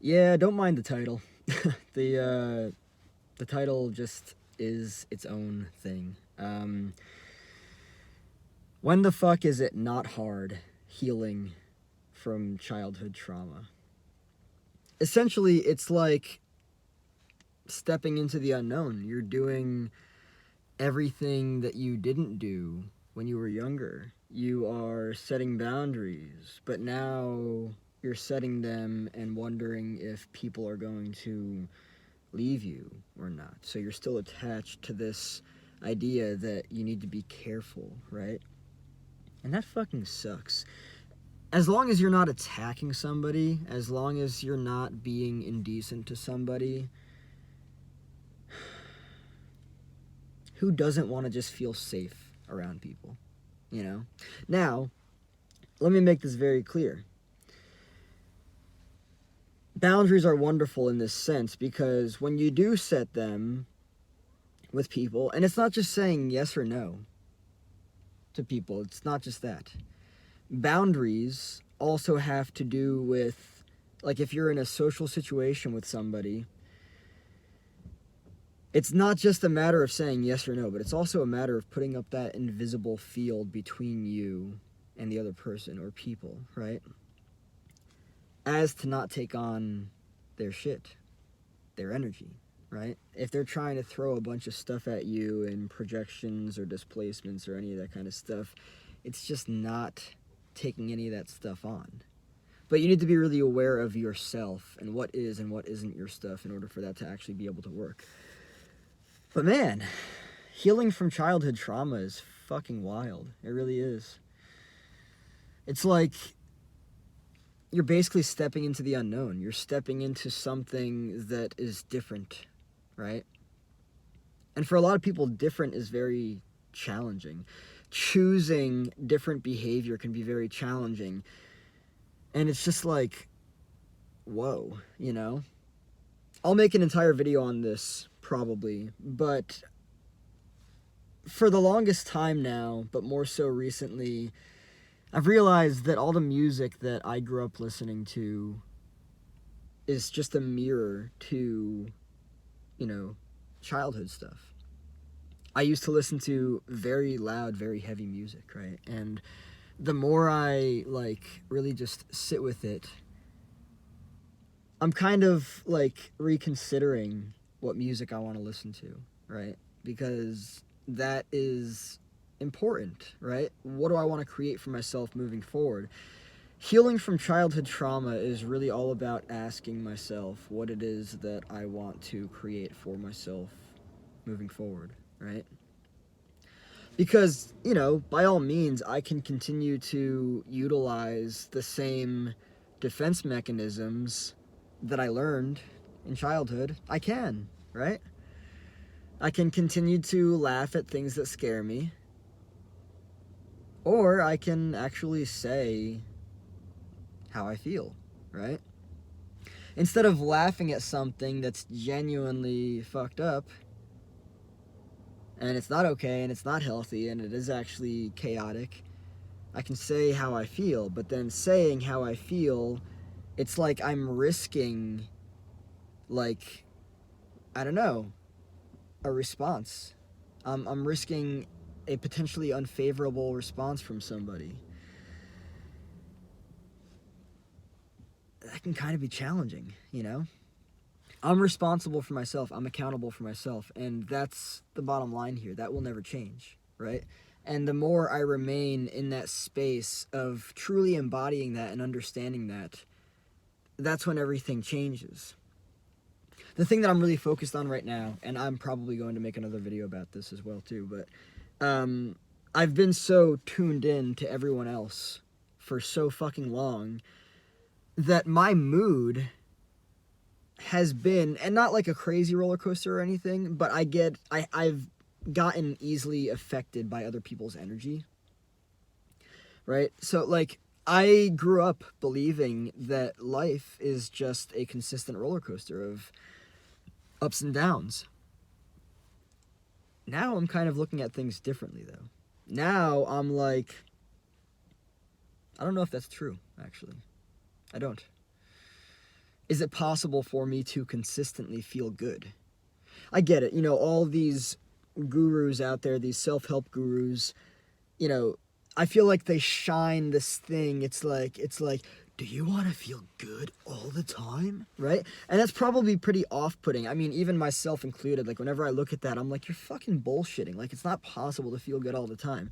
Yeah, don't mind the title. The title just is its own thing. When the fuck is it not hard healing from childhood trauma? Essentially, it's like stepping into the unknown. You're doing everything that you didn't do when you were younger. You are setting boundaries, but now you're setting them and wondering if people are going to leave you or not. So you're still attached to this idea that you need to be careful, right? And that fucking sucks. As long as you're not attacking somebody, as long as you're not being indecent to somebody, who doesn't want to just feel safe around people, you know? Now, let me make this very clear. Boundaries are wonderful in this sense because when you do set them with people, and it's not just saying yes or no to people, it's not just that. Boundaries also have to do with, like, if you're in a social situation with somebody, it's not just a matter of saying yes or no, but it's also a matter of putting up that invisible field between you and the other person or people, right? As to not take on their shit, their energy, right? If they're trying to throw a bunch of stuff at you in projections or displacements or any of that kind of stuff, it's just not taking any of that stuff on. But you need to be really aware of yourself and what is and what isn't your stuff in order for that to actually be able to work. But man, healing from childhood trauma is fucking wild. It really is. It's like you're basically stepping into the unknown. You're stepping into something that is different, right? And for a lot of people, different is very challenging. Choosing different behavior can be very challenging. And it's just like, whoa, you know? I'll make an entire video on this, probably, but for the longest time now, but more so recently, I've realized that all the music that I grew up listening to is just a mirror to, you know, childhood stuff. I used to listen to very loud, very heavy music, right? And the more I, like, really just sit with it, I'm kind of, like, reconsidering what music I want to listen to, right? Because that is important, right? What do I want to create for myself moving forward? Healing from childhood trauma is really all about asking myself what it is that I want to create for myself moving forward, right? Because, you know, by all means, I can continue to utilize the same defense mechanisms that I learned in childhood. I can, right? I can continue to laugh at things that scare me, or I can actually say how I feel, right? Instead of laughing at something that's genuinely fucked up, and it's not okay, and it's not healthy, and it is actually chaotic, I can say how I feel, but then saying how I feel, it's like I'm risking, like, I don't know, a response. I'm risking a potentially unfavorable response from somebody. That can kind of be challenging, you know? I'm responsible for myself. I'm accountable for myself. And that's the bottom line here. That will never change, right? And the more I remain in that space of truly embodying that and understanding that, that's when everything changes. The thing that I'm really focused on right now, and I'm probably going to make another video about this as well too, but I've been so tuned in to everyone else for so fucking long that my mood has been, and not like a crazy roller coaster or anything, but I've gotten easily affected by other people's energy, right? So like I grew up believing that life is just a consistent roller coaster of ups and downs. Now I'm kind of looking at things differently though. Now I'm like, I don't know if that's true, actually. I don't. is it possible for me to consistently feel good? I get it. You know, all these gurus out there, these self-help gurus, you know, I feel like they shine this thing. It's like, do you want to feel good all the time? Right? And that's probably pretty off-putting. I mean, even myself included, like, whenever I look at that, I'm like, you're fucking bullshitting. Like, it's not possible to feel good all the time.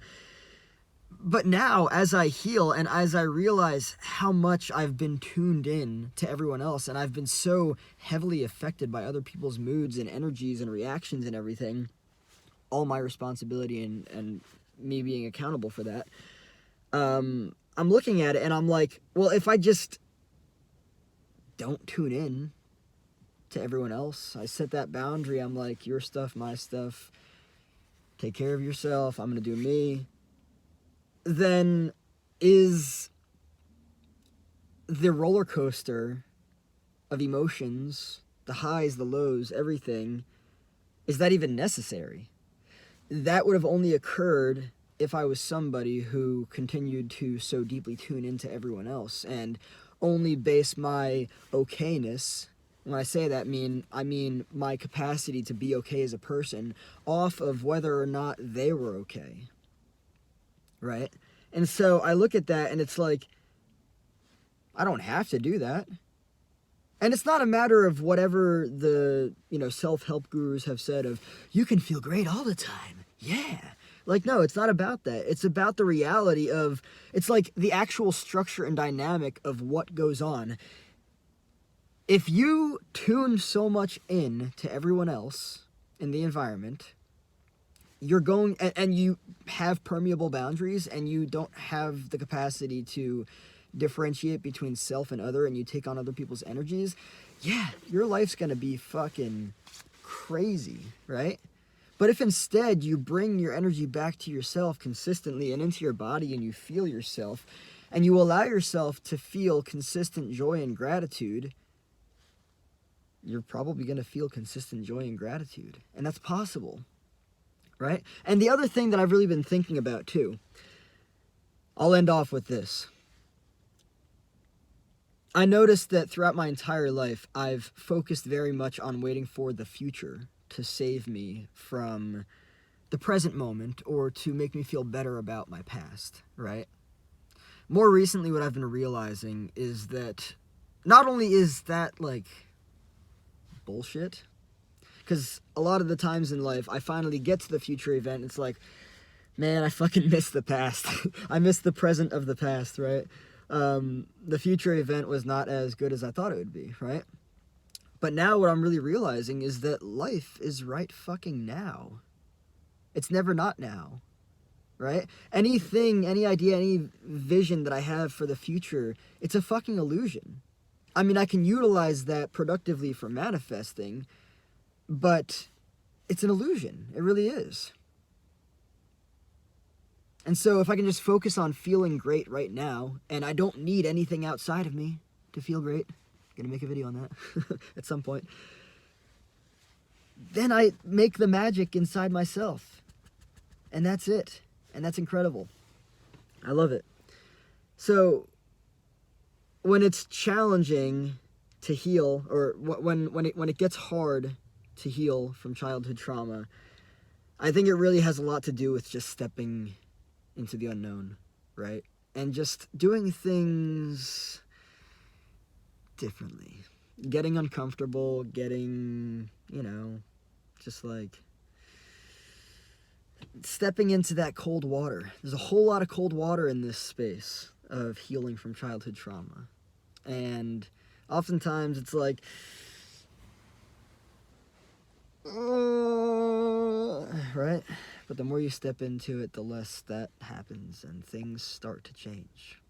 But now, as I heal and as I realize how much I've been tuned in to everyone else, and I've been so heavily affected by other people's moods and energies and reactions and everything, all my responsibility and me being accountable for that, I'm looking at it and I'm like, well, if I just don't tune in to everyone else, I set that boundary. I'm like, your stuff, my stuff, take care of yourself, I'm going to do me. Then is the roller coaster of emotions, the highs, the lows, everything, is that even necessary? That would have only occurred if I was somebody who continued to so deeply tune into everyone else and only base my okayness, when I say that, I mean my capacity to be okay as a person, off of whether or not they were okay. Right? And so I look at that and it's like, I don't have to do that. And it's not a matter of whatever the, you know, self-help gurus have said of, you can feel great all the time. Yeah. Like, no, it's not about that. It's about the reality of, it's like the actual structure and dynamic of what goes on. If you tune so much in to everyone else in the environment, you're going, and you have permeable boundaries, and you don't have the capacity to differentiate between self and other, and you take on other people's energies, yeah, your life's gonna be fucking crazy, right? But if instead you bring your energy back to yourself consistently and into your body, and you feel yourself, and you allow yourself to feel consistent joy and gratitude, you're probably gonna feel consistent joy and gratitude. And that's possible. Right? And the other thing that I've really been thinking about too, I'll end off with this. I noticed that throughout my entire life, I've focused very much on waiting for the future to save me from the present moment or to make me feel better about my past, right? More recently, what I've been realizing is that not only is that like bullshit, because a lot of the times in life, I finally get to the future event, and it's like, man, I fucking miss the past. I miss the present of the past, right? The future event was not as good as I thought it would be, right? But now what I'm really realizing is that life is right fucking now. It's never not now, right? Anything, any idea, any vision that I have for the future, it's a fucking illusion. I mean, I can utilize that productively for manifesting, but it's an illusion. It really is. And so if I can just focus on feeling great right now, and I don't need anything outside of me to feel great, I'm gonna make a video on that at some point, then I make the magic inside myself. And that's it. And that's incredible. I love it. So when it's challenging to heal, or when it gets hard to heal from childhood trauma, I think it really has a lot to do with just stepping into the unknown, right? And just doing things differently. Getting uncomfortable, getting, you know, just like stepping into that cold water. There's a whole lot of cold water in this space of healing from childhood trauma. And oftentimes it's like, right? But the more you step into it, the less that happens and things start to change.